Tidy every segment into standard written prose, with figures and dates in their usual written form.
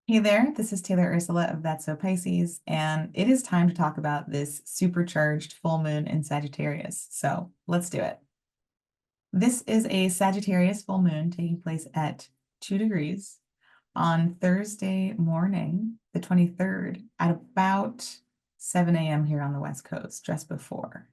Hey there, this is Taylor Ursula of That's So Pisces, and it is time to talk about this supercharged full moon in Sagittarius. So let's do it. This is a Sagittarius full moon taking place at 2 degrees on Thursday morning, the 23rd, at about 7 a.m. here on the West Coast, just before.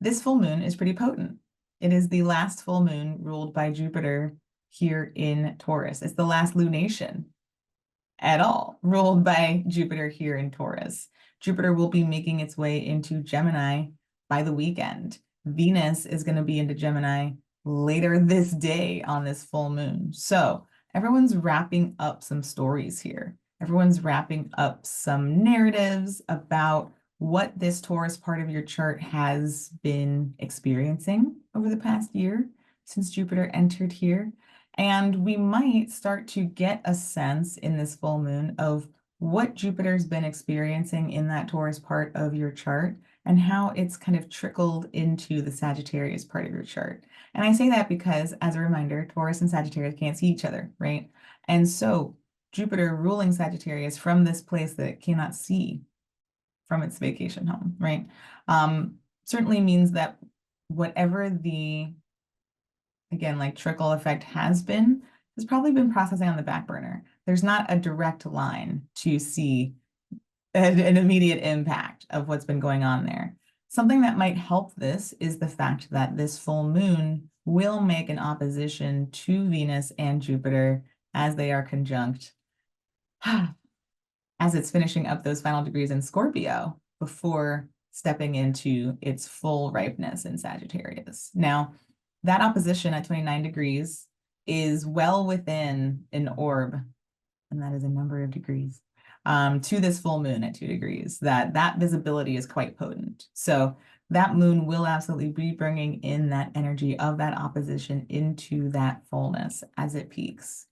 This full moon is pretty potent. It is the last full moon ruled by Jupiter here in Taurus. It's the last lunation at all, ruled by Jupiter here in Taurus. Jupiter will be making its way into Gemini by the weekend. Venus is going to be into Gemini later this day on this full moon. So everyone's wrapping up some stories here. Everyone's wrapping up some narratives about what this Taurus part of your chart has been experiencing over the past year since Jupiter entered here. And we might start to get a sense in this full moon of what Jupiter's been experiencing in that Taurus part of your chart and how it's kind of trickled into the Sagittarius part of your chart. And I say that because, as a reminder, Taurus and Sagittarius can't see each other, right? And so Jupiter ruling Sagittarius from this place that it cannot see from its vacation home, right? Certainly means that whatever the again, like trickle effect has probably been processing on the back burner. There's not a direct line to see an immediate impact of what's been going on there. Something that might help this is the fact that this full moon will make an opposition to Venus and Jupiter as they are conjunct, as it's finishing up those final degrees in Scorpio before stepping into its full ripeness in Sagittarius. Now, that opposition at 29 degrees is well within an orb, and that is a number of degrees, to this full moon at 2 degrees. That visibility is quite potent. So that moon will absolutely be bringing in that energy of that opposition into that fullness as it peaks.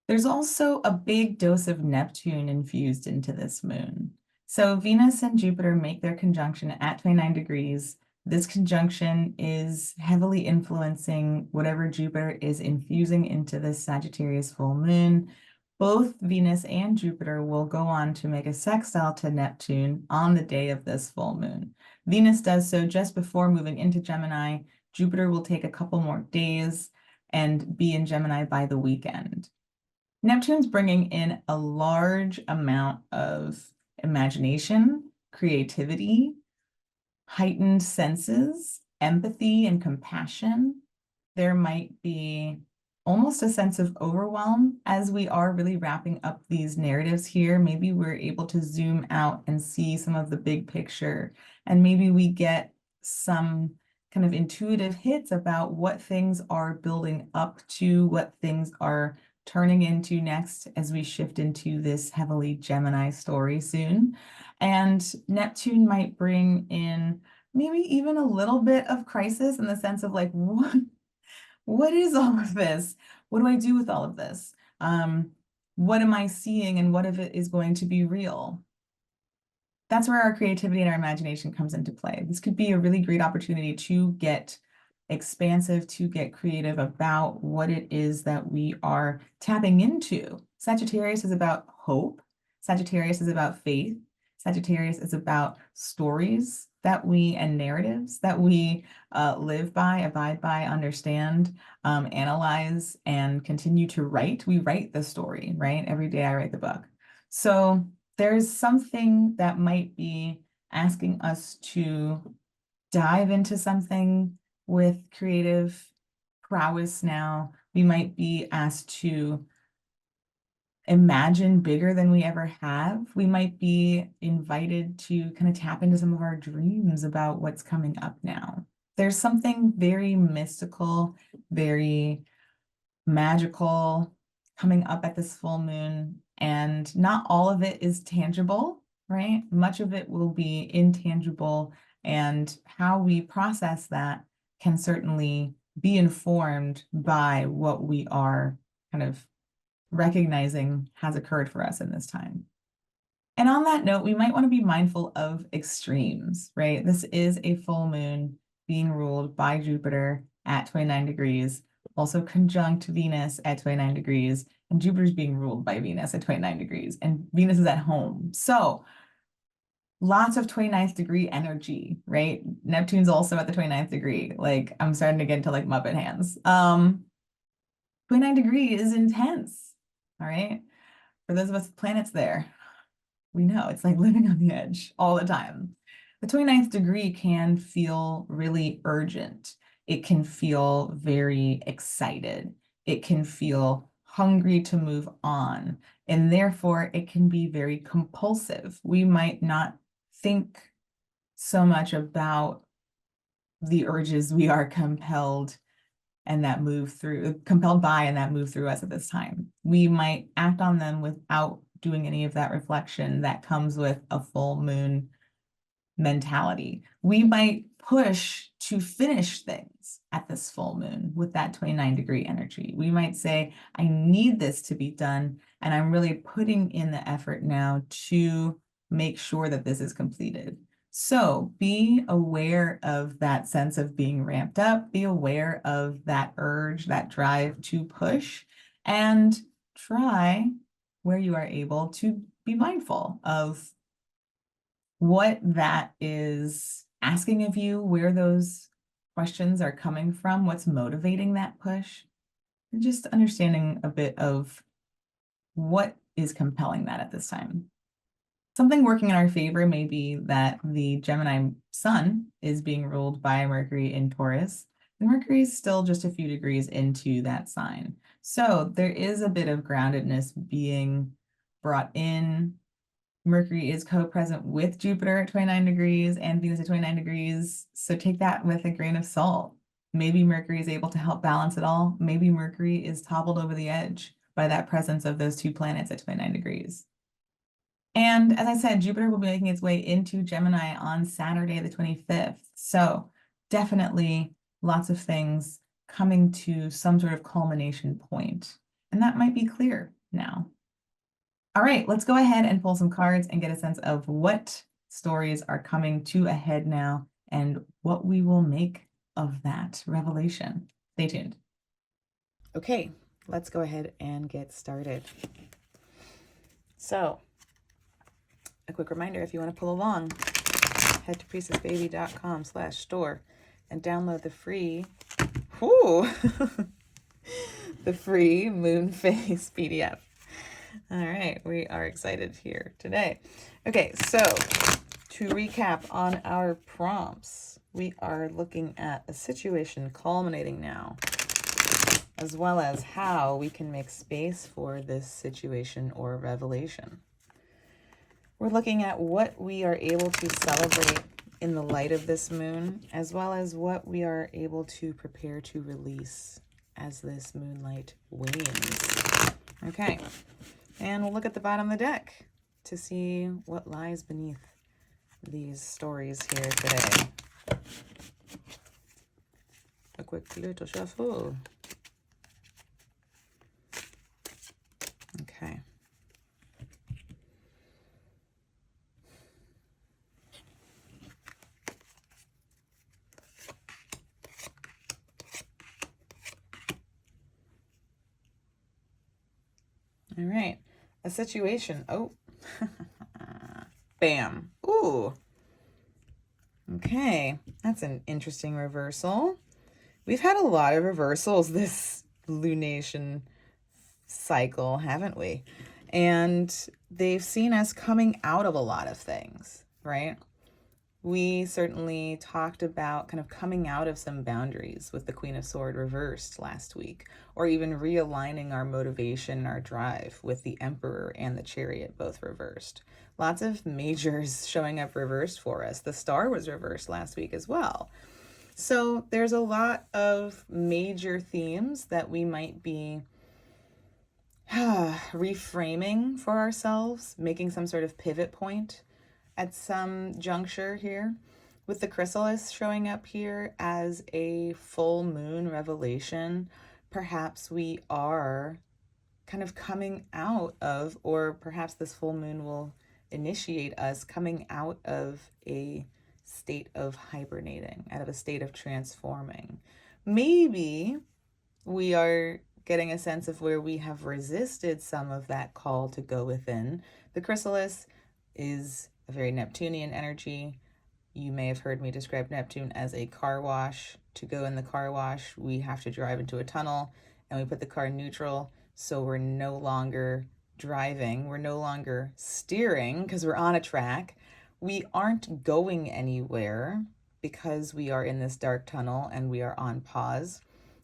There's also a big dose of Neptune infused into this moon. So Venus and Jupiter make their conjunction at 29 degrees. This conjunction is heavily influencing whatever Jupiter is infusing into this Sagittarius full moon. Both Venus and Jupiter will go on to make a sextile to Neptune on the day of this full moon. Venus does so just before moving into Gemini. Jupiter will take a couple more days and be in Gemini by the weekend. Neptune's bringing in a large amount of imagination, creativity, heightened senses, empathy, and compassion. There might be almost a sense of overwhelm as we are really wrapping up these narratives here. Maybe we're able to zoom out and see some of the big picture, and maybe we get some kind of intuitive hits about what things are building up to, what things are turning into next as we shift into this heavily Gemini story soon. And Neptune might bring in maybe even a little bit of crisis in the sense of like, what is all of this? What do I do with all of this? What am I seeing and what of it is going to be real? That's where our creativity and our imagination comes into play. This could be a really great opportunity to get expansive, to get creative about what it is that we are tapping into. Sagittarius is about hope. Sagittarius is about faith. Sagittarius is about stories that we and narratives that we live by, abide by, understand, analyze, and continue to write. We write the story, right? Every day I write the book. So there's something that might be asking us to dive into something with creative prowess now. We might be asked to imagine bigger than we ever have. We might be invited to kind of tap into some of our dreams about what's coming up now. There's something very mystical, very magical coming up at this full moon, and not all of it is tangible, right? Much of it will be intangible, and how we process that can certainly be informed by what we are kind of recognizing has occurred for us in this time. And on that note, we might want to be mindful of extremes, right? This is a full moon being ruled by Jupiter at 29 degrees, also conjunct Venus at 29 degrees. And Jupiter's being ruled by Venus at 29 degrees, and Venus is at home. So lots of 29th degree energy, right? Neptune's also at the 29th degree. Like, I'm starting to get into like Muppet hands. 29 degree is intense. All right. For those of us with planets there, we know it's like living on the edge all the time. The 29th degree can feel really urgent. It can feel very excited. It can feel hungry to move on. And therefore, it can be very compulsive. We might not think so much about the urges we are compelled and that move through, compelled by and that move through us at this time. We might act on them without doing any of that reflection that comes with a full moon mentality. We might push to finish things at this full moon with that 29 degree energy. We might say, I need this to be done, and I'm really putting in the effort now to make sure that this is completed. So be aware of that sense of being ramped up, be aware of that urge, that drive to push, and try where you are able to be mindful of what that is asking of you, where those questions are coming from, what's motivating that push, and just understanding a bit of what is compelling that at this time. Something working in our favor may be that the Gemini sun is being ruled by Mercury in Taurus, and Mercury is still just a few degrees into that sign. So there is a bit of groundedness being brought in. Mercury is co-present with Jupiter at 29 degrees and Venus at 29 degrees. So take that with a grain of salt. Maybe Mercury is able to help balance it all. Maybe Mercury is toppled over the edge by that presence of those two planets at 29 degrees. And as I said, Jupiter will be making its way into Gemini on Saturday, the 25th. So definitely lots of things coming to some sort of culmination point. And that might be clear now. All right, let's go ahead and pull some cards and get a sense of what stories are coming to a head now and what we will make of that revelation. Stay tuned. Okay, let's go ahead and get started. So, a quick reminder, if you want to pull along, head to priestessbaby.com/store and download the free, the free moon phase PDF. All right, we are excited here today. Okay, so to recap on our prompts, we are looking at a situation culminating now, as well as how we can make space for this situation or revelation. We're looking at what we are able to celebrate in the light of this moon, as well as what we are able to prepare to release as this moonlight wanes. Okay. And we'll look at the bottom of the deck to see what lies beneath these stories here today. A quick little shuffle. Okay. All right. A situation. Oh. Bam. Ooh. Okay. That's an interesting reversal. We've had a lot of reversals this lunation cycle, haven't we? And they've seen us coming out of a lot of things, right? We certainly talked about kind of coming out of some boundaries with the Queen of Swords reversed last week, or even realigning our motivation and our drive with the Emperor and the Chariot both reversed. Lots of majors showing up reversed for us. The Star was reversed last week as well. So there's a lot of major themes that we might be reframing for ourselves, making some sort of pivot point at some juncture here, with the chrysalis showing up here as a full moon revelation. Perhaps we are kind of coming out of, or perhaps this full moon will initiate us coming out of a state of hibernating, out of a state of transforming. Maybe we are getting a sense of where we have resisted some of that call to go within. The chrysalis is a very Neptunian energy. You may have heard me describe Neptune as a car wash. To go in the car wash, we have to drive into a tunnel and we put the car in neutral, so we're no longer driving, we're no longer steering because we're on a track. We aren't going anywhere because we are in this dark tunnel and we are on pause.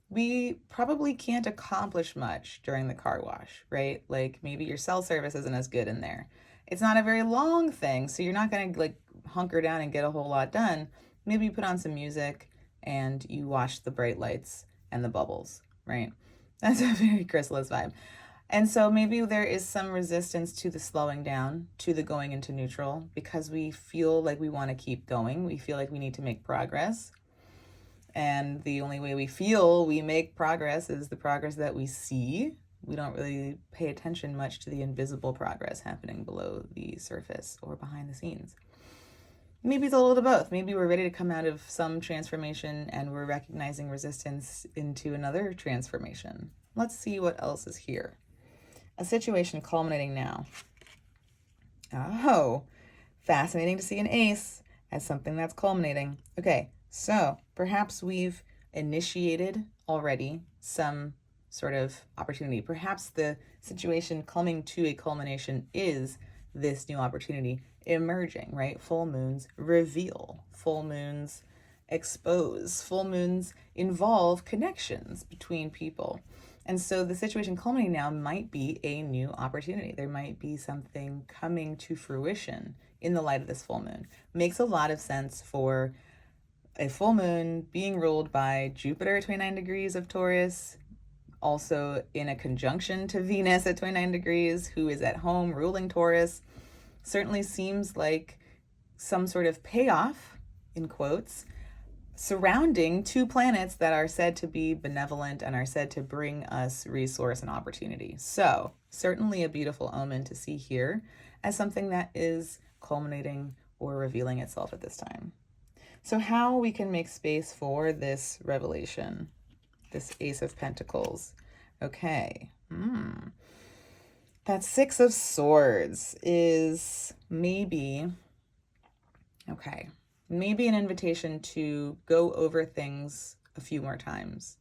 We probably can't accomplish much during the car wash, right? Like maybe your cell service isn't as good in there. It's not a very long thing, so you're not going to like hunker down and get a whole lot done. Maybe you put on some music and you watch the bright lights and the bubbles, right? That's a very chrysalis vibe. And so maybe there is some resistance to the slowing down, to the going into neutral, because we feel like we want to keep going. We feel like we need to make progress. And the only way we feel we make progress is the progress that we see. We don't really pay attention much to the invisible progress happening below the surface or behind the scenes. Maybe it's a little of both. Maybe we're ready to come out of some transformation and we're recognizing resistance into another transformation. Let's see what else is here. A situation culminating now. Oh, fascinating to see an ace as something that's culminating. Okay, so perhaps we've initiated already some sort of opportunity. Perhaps the situation coming to a culmination is this new opportunity emerging, right? Full moons reveal, full moons expose, full moons involve connections between people. And so the situation culminating now might be a new opportunity. There might be something coming to fruition in the light of this full moon. Makes a lot of sense for a full moon being ruled by Jupiter at 29 degrees of Taurus, also in a conjunction to Venus at 29 degrees, who is at home ruling Taurus. Certainly seems like some sort of payoff, in quotes, surrounding two planets that are said to be benevolent and are said to bring us resource and opportunity. So certainly a beautiful omen to see here as something that is culminating or revealing itself at this time. So how we can make space for this revelation, this Ace of Pentacles. Okay. That Six of Swords is maybe an invitation to go over things a few more times.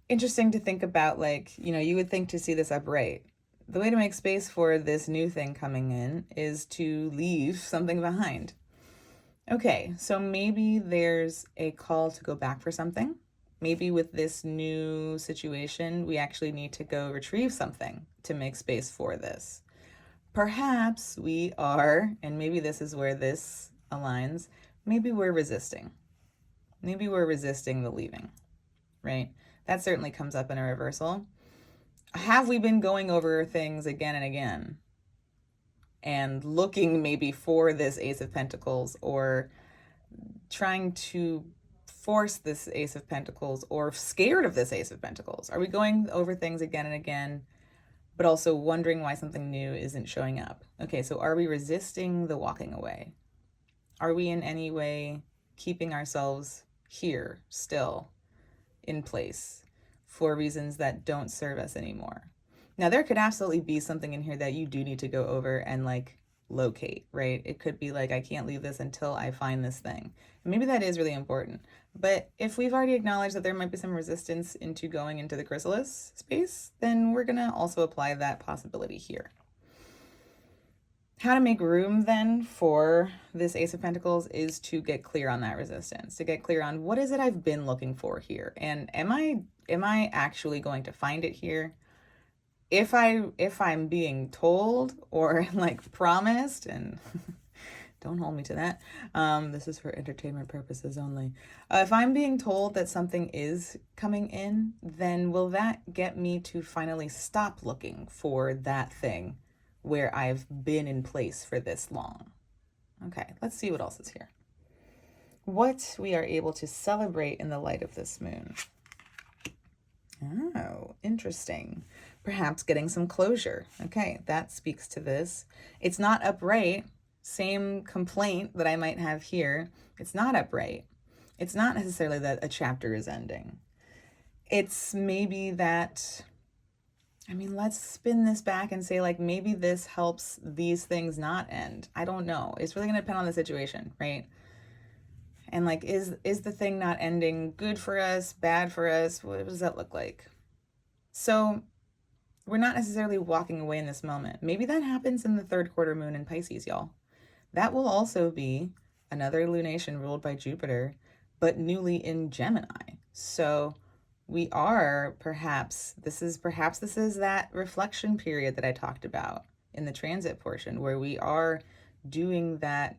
Interesting to think about, like, you would think to see this upright. The way to make space for this new thing coming in is to leave something behind. Okay, so maybe there's a call to go back for something. Maybe with this new situation, we actually need to go retrieve something to make space for this. Perhaps we are, and maybe this is where this aligns, maybe we're resisting. Maybe we're resisting the leaving, right? That certainly comes up in a reversal. Have we been going over things again and again and looking maybe for this Ace of Pentacles, or trying to force this Ace of Pentacles, or scared of this Ace of Pentacles? Are we going over things again and again, but also wondering why something new isn't showing up? Okay, so are we resisting the walking away? Are we in any way keeping ourselves here still in place for reasons that don't serve us anymore? Now, there could absolutely be something in here that you do need to go over and like locate, right? It could be like, I can't leave this until I find this thing. And maybe that is really important. But if we've already acknowledged that there might be some resistance into going into the chrysalis space, then we're going to also apply that possibility here. How to make room then for this Ace of Pentacles is to get clear on that resistance, to get clear on what is it I've been looking for here, and am I actually going to find it here? If I'm being told or like promised, and don't hold me to that, this is for entertainment purposes only. If I'm being told that something is coming in, then will that get me to finally stop looking for that thing where I've been in place for this long? Okay, let's see what else is here. What we are able to celebrate in the light of this moon. Oh, interesting. Perhaps getting some closure. Okay, that speaks to this. It's not upright. Same complaint that I might have here. It's not upright. It's not necessarily that a chapter is ending. It's maybe that, I mean, let's spin this back and say, like, maybe this helps these things not end. I don't know. It's really going to depend on the situation, right? And like, is the thing not ending good for us, bad for us? What does that look like? So we're not necessarily walking away in this moment. Maybe that happens in the third quarter moon in Pisces, y'all. That will also be another lunation ruled by Jupiter, but newly in Gemini. So we are perhaps this is that reflection period that I talked about in the transit portion, where we are doing that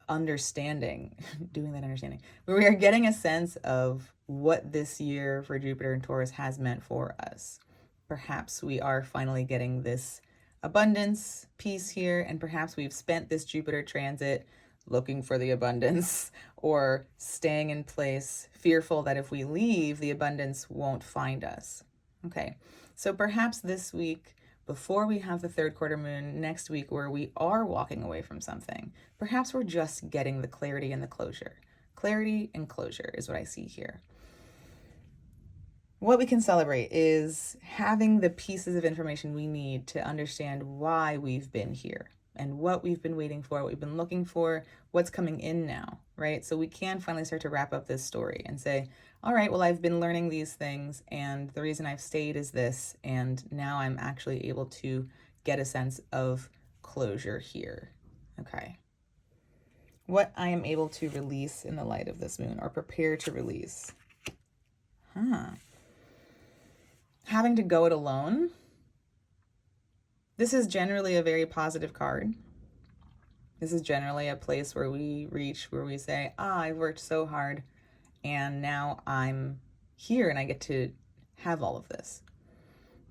understanding, where we are getting a sense of what this year for Jupiter and Taurus has meant for us. Perhaps we are finally getting this abundance piece here, and perhaps we've spent this Jupiter transit looking for the abundance or staying in place, fearful that if we leave, the abundance won't find us. Okay, so perhaps this week, before we have the third quarter moon next week, where we are walking away from something, perhaps we're just getting the clarity and the closure. Clarity and closure is what I see here. What we can celebrate is having the pieces of information we need to understand why we've been here and what we've been waiting for, what we've been looking for, what's coming in now, right? So we can finally start to wrap up this story and say, all right, well, I've been learning these things, and the reason I've stayed is this, and now I'm actually able to get a sense of closure here. Okay. What I am able to release in the light of this moon, or prepare to release. Having to go it alone. This is generally a very positive card. This is generally a place where we reach, where we say, I've worked so hard, and now I'm here and I get to have all of this.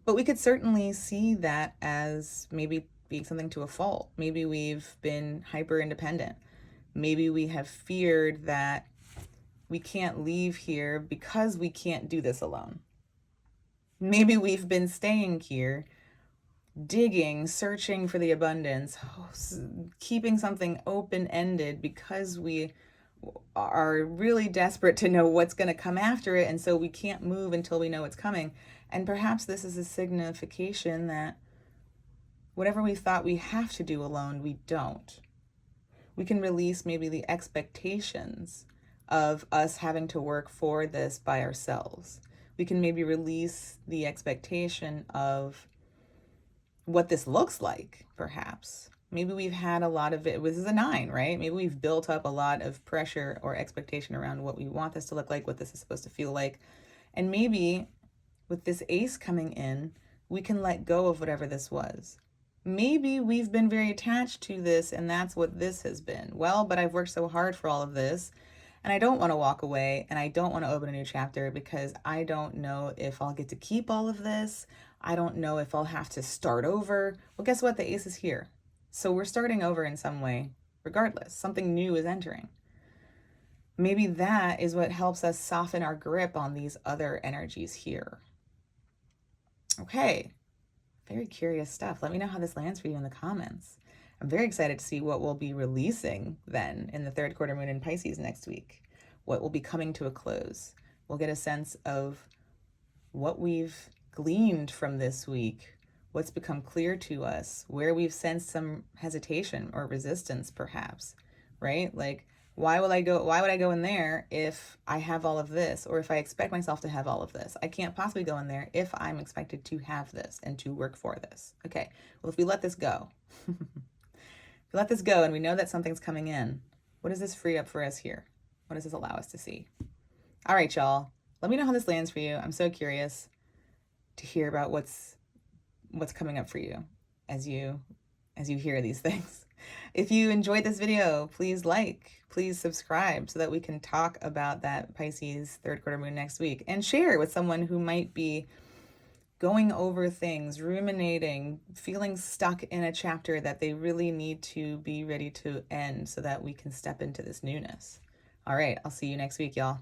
But we could certainly see that as maybe being something to a fault. Maybe we've been hyper independent. Maybe we have feared that we can't leave here because we can't do this alone. Maybe we've been staying here, digging, searching for the abundance, keeping something open-ended because we are really desperate to know what's going to come after it, and so we can't move until we know it's coming. And perhaps this is a signification that whatever we thought we have to do alone, we don't. We can release maybe the expectations of us having to work for this by ourselves. We can maybe release the expectation of what this looks like, perhaps. Maybe we've had a lot of it. This is a 9, right? Maybe we've built up a lot of pressure or expectation around what we want this to look like, what this is supposed to feel like. And maybe with this ace coming in, we can let go of whatever this was. Maybe we've been very attached to this and that's what this has been. Well, but I've worked so hard for all of this, and I don't want to walk away, and I don't want to open a new chapter because I don't know if I'll get to keep all of this. I don't know if I'll have to start over. Well, guess what? The ace is here. So we're starting over in some way, regardless. Something new is entering. Maybe that is what helps us soften our grip on these other energies here. Okay, very curious stuff. Let me know how this lands for you in the comments. I'm very excited to see what we'll be releasing then in the third quarter moon in Pisces next week. What will be coming to a close. We'll get a sense of what we've gleaned from this week, what's become clear to us, where we've sensed some hesitation or resistance perhaps, right? Like, why would I go in there if I have all of this, or if I expect myself to have all of this? I can't possibly go in there if I'm expected to have this and to work for this. Okay, well, if we let this go, if we let this go and we know that something's coming in, what does this free up for us here? What does this allow us to see? All right, y'all, let me know how this lands for you. I'm so curious to hear about what's coming up for you as you hear these things. If you enjoyed this video, please please subscribe so that we can talk about that Pisces third quarter moon next week, and share with someone who might be going over things, ruminating, feeling stuck in a chapter that they really need to be ready to end so that we can step into this newness. All right, I'll see you next week, y'all.